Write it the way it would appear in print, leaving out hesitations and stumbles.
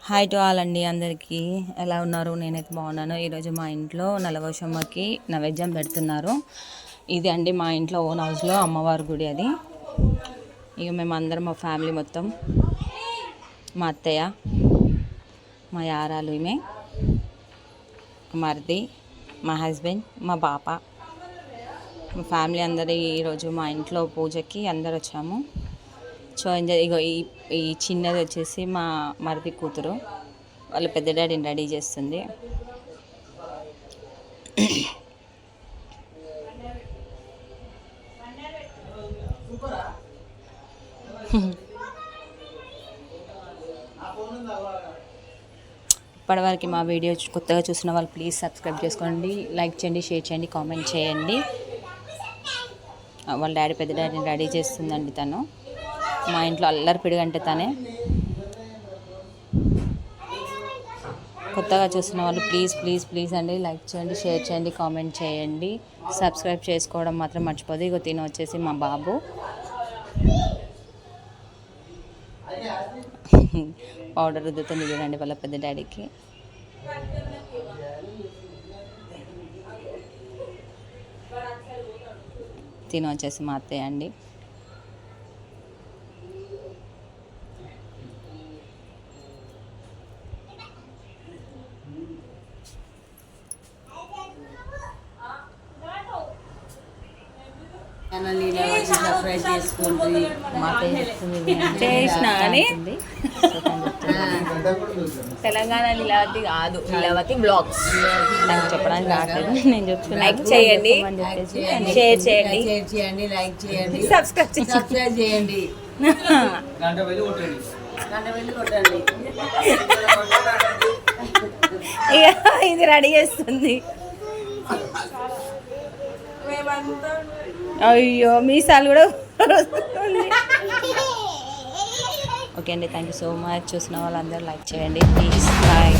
Hi to all అండి, అందరికీ ఎలా ఉన్నారు? నేనైతే బాగున్నాను. ఈరోజు మా ఇంట్లో నలవశమ్మకి నైవేద్యం పెడుతున్నారు. ఇది అండి మా ఇంట్లో ఓన్ హౌస్లో అమ్మవారి గుడి. అది ఇక మేమందరం మా ఫ్యామిలీ మొత్తం, మా అత్తయ్య, మా యారాలు, ఈమె మరిది, మా హస్బెండ్, మా పాప, మా ఫ్యామిలీ అందరూ ఈరోజు మా ఇంట్లో పూజకి అందరు వచ్చాము. సో ఇగో ఈ చిన్నది వచ్చేసి మా మరిది కూతురు, వాళ్ళ పెద్ద డాడీని రెడీ చేస్తుంది. ఇప్పటివరకు మా వీడియో కొత్తగా చూసిన వాళ్ళు ప్లీజ్ సబ్స్క్రైబ్ చేసుకోండి, లైక్ చేయండి, షేర్ చేయండి, కామెంట్ చేయండి. వాళ్ళ డాడీ పెద్ద డాడీని రెడీ చేస్తుందండి. తను మా ఇంట్లో అల్లరి పిడుగంటే తనే. కొత్తగా చూసిన వాళ్ళు ప్లీజ్ ప్లీజ్ ప్లీజ్ అండి లైక్ చేయండి, షేర్ చేయండి, కామెంట్ చేయండి, సబ్స్క్రైబ్ చేసుకోవడం మాత్రం మర్చిపోదు. ఇగో తిని వచ్చేసి మా బాబు పౌడర్ రుద్దుతుంది చూడండి వాళ్ళ పెద్ద డాడీకి. తిని వచ్చేసి మా అత్తయ్య అండి. చేసిన అని తెలంగాణ లీలావతి కాదు, లీలావతి బ్లాగ్స్. నాకు చెప్పడానికి రావట్లేదు, నేను చెప్తున్నాను. లైక్ చేయండి, షేర్ చేయండి, లైక్ చేయండి, సబ్స్క్రైబ్ చేయండి. ఇది రెడీ చేస్తుంది. అయ్యో మీసాలు కూడా. ఓకే అండి, థ్యాంక్ యూ సో మచ్. చూసిన వాళ్ళందరూ లైక్ చేయండి ప్లీజ్. బాయ్.